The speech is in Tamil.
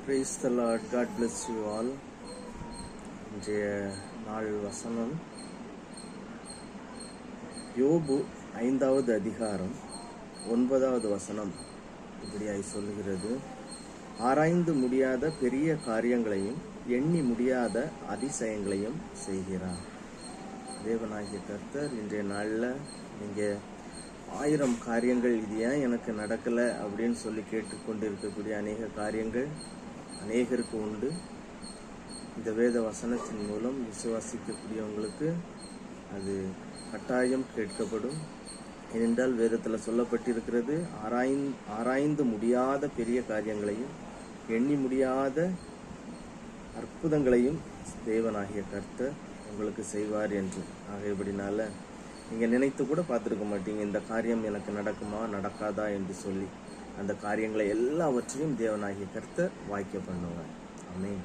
Praise the Lord. God bless you all. இன்றைய நாள் வசனம் யோபு 5வது அதிகாரம் 9வது வசனம் இப்படியாய் சொல்லுகிறது. ஆராய்ந்து முடியாத பெரிய காரியங்களையும் எண்ணி முடியாத அதிசயங்களையும் செய்கிறார். தேவனாகிய கர்த்தர் இன்றைய நாளில் நீங்கள் 1000 காரியங்கள் இது ஏன் எனக்கு நடக்கலை அப்படின்னு சொல்லி கேட்டுக்கொண்டு இருக்கக்கூடிய அநேக காரியங்கள் அநேகருக்கு உண்டு. இந்த வேத வசனத்தின் மூலம் விசுவாசிக்கக்கூடியவங்களுக்கு அது கட்டாயம் கேட்கப்படும். ஏனென்றால் வேதத்தில் சொல்லப்பட்டிருக்கிறது, ஆராய்ந்து முடியாத பெரிய காரியங்களையும் எண்ணி முடியாத அற்புதங்களையும் தேவனாகிய கர்த்தர் உங்களுக்கு செய்வார் என்று. ஆகையபடினால நீங்கள் நினைத்து கூட பார்த்துருக்க மாட்டீங்க, இந்த காரியம் எனக்கு நடக்குமா நடக்காதா என்று சொல்லி. அந்த காரியங்களை எல்லாவற்றையும் தேவனாகிய கர்த்தர் வாய்க்க பண்ணுவார். ஆமென்.